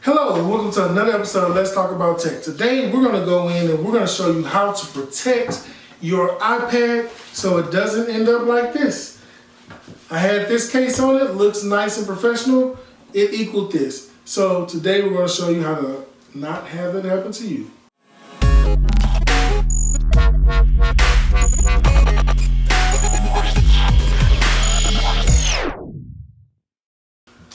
Hello and welcome to another episode of Let's Talk About Tech. Today we're going to go in and we're going to show you how to protect your iPad so it doesn't end up like this. I had this case on it, looks nice and professional. It equaled this. So today we're going to show you how to not have that happen to you.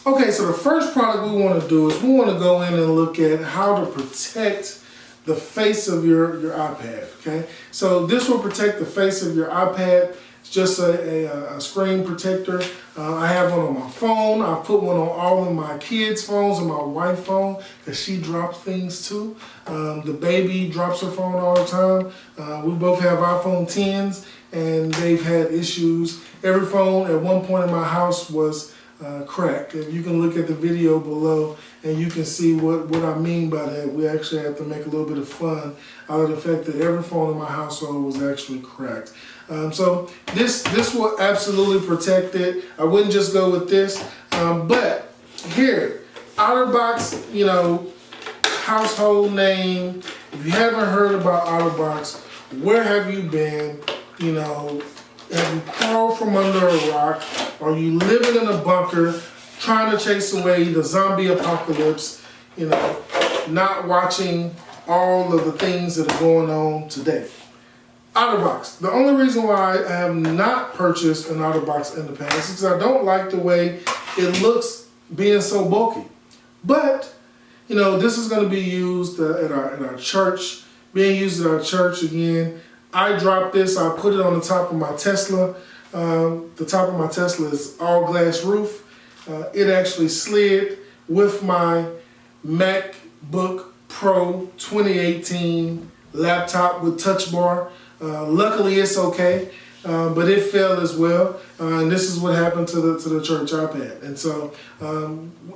Okay, so the first product we want to do is we want to go in and look at how to protect the face of your iPad, okay? So this will protect the face of your iPad. It's just a screen protector. I have one on my phone. I put one on all of my kids' phones and my wife's phone because she drops things too. The baby drops her phone all the time. We both have iPhone 10s and they've had issues. Every phone at one point in my house was cracked. And you can look at the video below and you can see what I mean by that. We actually have to make a little bit of fun out of the fact that every phone in my household was actually cracked. So this will absolutely protect it. I wouldn't just go with this, but here, OtterBox, you know, household name. If you haven't heard about OtterBox, where have you been? You know, have you crawled from under a rock? Are you living in a bunker trying to chase away the zombie apocalypse? You know, not watching all of the things that are going on today. OtterBox. The only reason why I have not purchased an OtterBox in the past is because I don't like the way it looks being so bulky. But, you know, this is going to be used at our church, being used at our church again. I dropped this, I put it on the top of my Tesla. The top of my Tesla is all glass roof. It actually slid with my MacBook Pro 2018 laptop with touch bar. Luckily it's okay, but it fell as well. And this is what happened to the church iPad. And so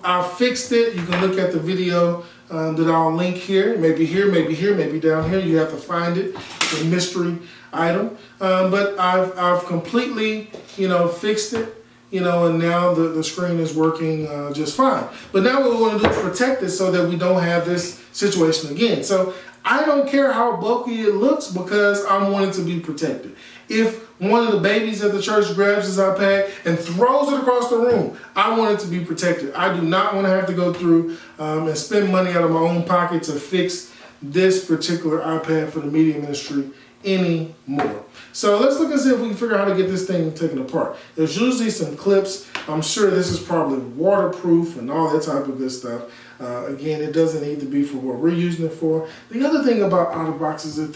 I fixed it. You can look at the video that I'll link here, maybe here, maybe here, maybe down here. You have to find it. It's a mystery item. But I've completely, you know, fixed it. You know, and now the screen is working just fine. But now what we want to do is protect it so that we don't have this situation again. So I don't care how bulky it looks because I want it to be protected. If one of the babies at the church grabs his iPad and throws it across the room, I want it to be protected. I do not want to have to go through and spend money out of my own pocket to fix this particular iPad for the media ministry anymore. So let's look and see if we can figure out how to get this thing taken apart. There's usually some clips. I'm sure this is probably waterproof and all that type of good stuff. Again, it doesn't need to be for what we're using it for. The other thing about OtterBox is that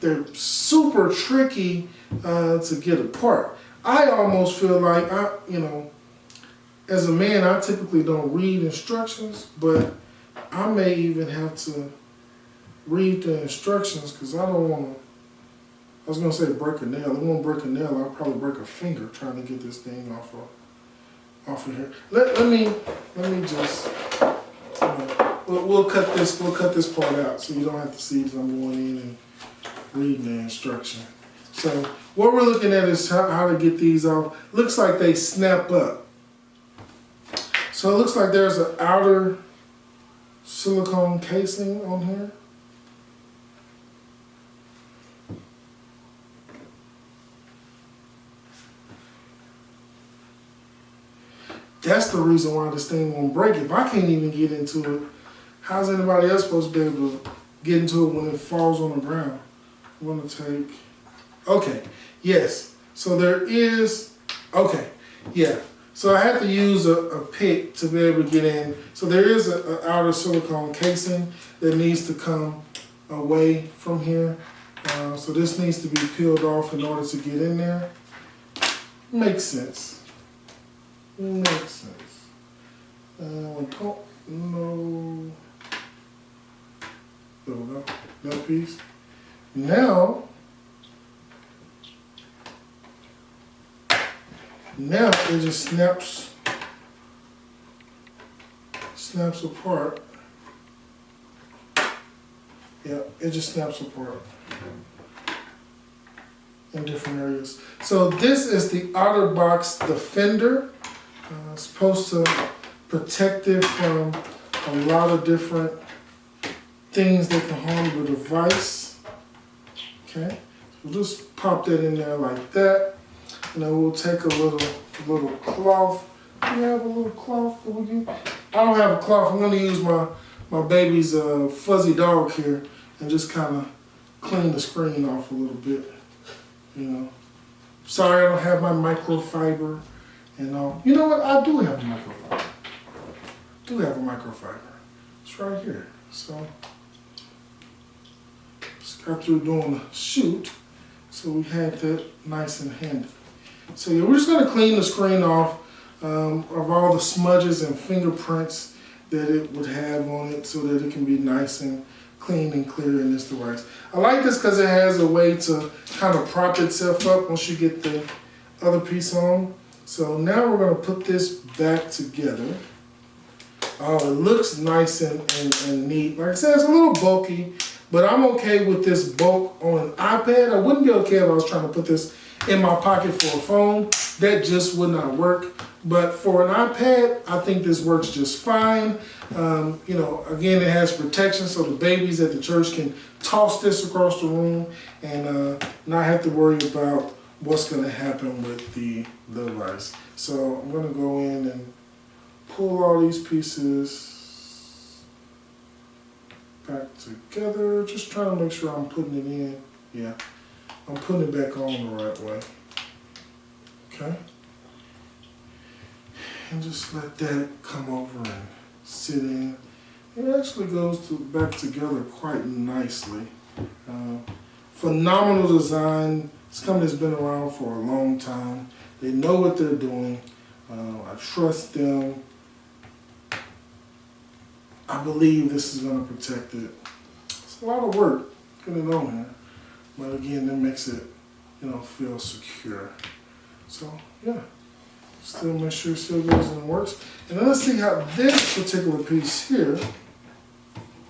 they're super tricky to get apart. I almost feel like, you know, as a man, I typically don't read instructions, but I may even have to read the instructions because I don't want to. I was going to say break a nail. I won't break a nail. I'll probably break a finger trying to get this thing off of here. Let me just, we'll cut this part out so you don't have to see that I'm going in and reading the instruction. So what we're looking at is how to get these off. Looks like they snap up. So it looks like there's an outer silicone casing on here. That's the reason why this thing won't break. If I can't even get into it, how's anybody else supposed to be able to get into it when it falls on the ground? I'm gonna take, okay, yes. So there is, okay, yeah. So I have to use a pick to be able to get in. So there is an outer silicone casing that needs to come away from here. So this needs to be peeled off in order to get in there. Makes sense. Makes sense. No. There we go. That piece. Now it just snaps apart. Yeah, it just snaps apart in different areas. So this is the OtterBox Defender. It's supposed to protect it from a lot of different things that can harm the device. Okay, so just pop that in there like that. And then we'll take a little cloth. Do we have a little cloth that we can? I don't have a cloth. I'm gonna use my baby's fuzzy dog here and just kind of clean the screen off a little bit. You know, sorry I don't have my microfiber and all. You know what? I do have a microfiber. It's right here. So just got through doing a shoot, so we had that nice and handy. So yeah, we're just gonna clean the screen off of all the smudges and fingerprints that it would have on it, so that it can be nice and clean and clear in this device. I like this because it has a way to kind of prop itself up once you get the other piece on. So now we're gonna put this back together. Oh, it looks nice and neat. Like I said, it's a little bulky, but I'm okay with this bulk on an iPad. I wouldn't be okay if I was trying to put this in my pocket for a phone. That just would not work. But for an iPad, I think this works just fine. You know, again, it has protection, so the babies at the church can toss this across the room and not have to worry about what's going to happen with the device. So I'm going to go in and pull all these pieces back together. Just trying to make sure I'm putting it in. Yeah, I'm putting it back on the right way. Okay. And just let that come over and sit in. It actually goes back together quite nicely. Phenomenal design. This company's been around for a long time. They know what they're doing. I trust them. I believe this is going to protect it. It's a lot of work getting it on here, but again, that makes it, you know, feel secure. So yeah. Still make sure it still goes and works. And then let's see how this particular piece here,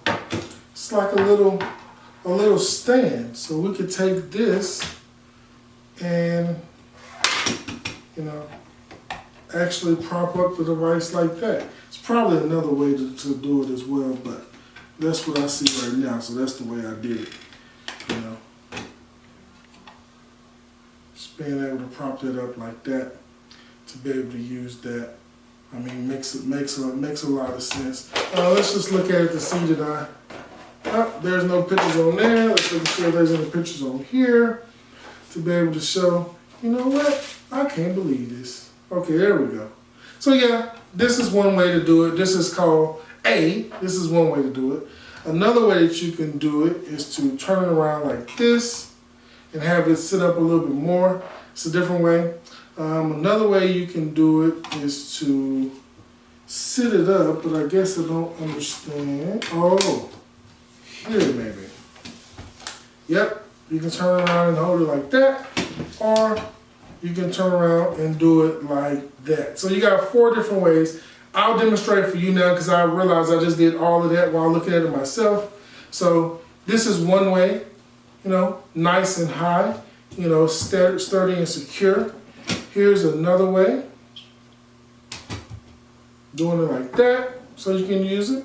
it's like a little stand. So we could take this and, you know, actually prop up the device like that. It's probably another way to do it as well, but that's what I see right now. So that's the way I did it, you know. Just being able to prop that up like that, to be able to use that, I mean, makes a lot of sense. Let's just look at it to see that there's no pictures on there. Let's look and see if there's any pictures on here to be able to show, you know what, I can't believe this. Okay, there we go. So yeah, this is one way to do it. This is called this is one way to do it. Another way that you can do it is to turn it around like this and have it sit up a little bit more. It's a different way. Another way you can do it is to sit it up, but I guess I don't understand. Oh, here maybe. Yep, you can turn around and hold it like that, or you can turn around and do it like that. So you got 4 different ways. I'll demonstrate for you now because I realized I just did all of that while looking at it myself. So this is one way, you know, nice and high, you know, sturdy and secure. Here's another way, doing it like that, so you can use it.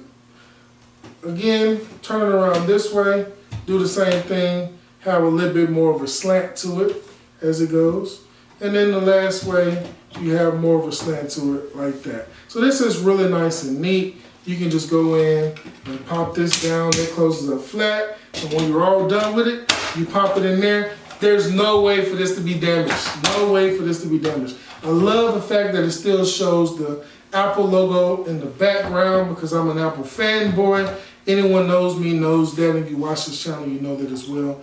Again, turn it around this way, do the same thing, have a little bit more of a slant to it as it goes. And then the last way, you have more of a slant to it like that. So this is really nice and neat. You can just go in and pop this down, that closes up flat, and when you're all done with it, you pop it in there. There's no way for this to be damaged. No way for this to be damaged. I love the fact that it still shows the Apple logo in the background because I'm an Apple fanboy. Anyone knows me knows that. If you watch this channel, you know that as well.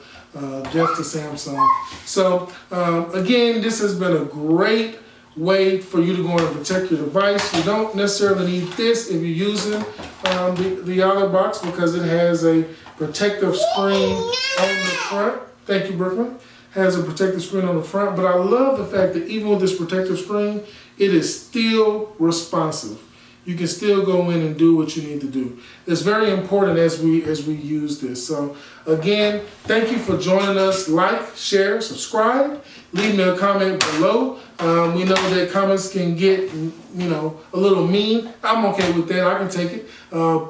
Jeff to Samsung. So again, this has been a great way for you to go and protect your device. You don't necessarily need this if you're using the other box because it has a protective screen on the front. Thank you, Brooklyn. Has a protective screen on the front, but I love the fact that even with this protective screen, it is still responsive. You can still go in and do what you need to do. It's very important as we use this. So again, thank you for joining us. Like, share, subscribe. leave me a comment below. We know that comments can get, a little mean. I'm okay with that. I can take it.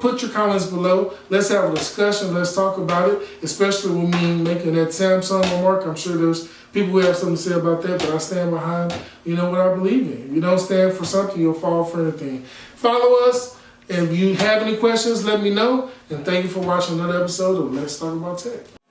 Put your comments below. Let's have a discussion. Let's talk about it, especially with me making that Samsung remark. I'm sure there's people who have something to say about that, but I stand behind, what I believe in. If you don't stand for something, you'll fall for anything. Follow us. If you have any questions, let me know. And thank you for watching another episode of Let's Talk About Tech.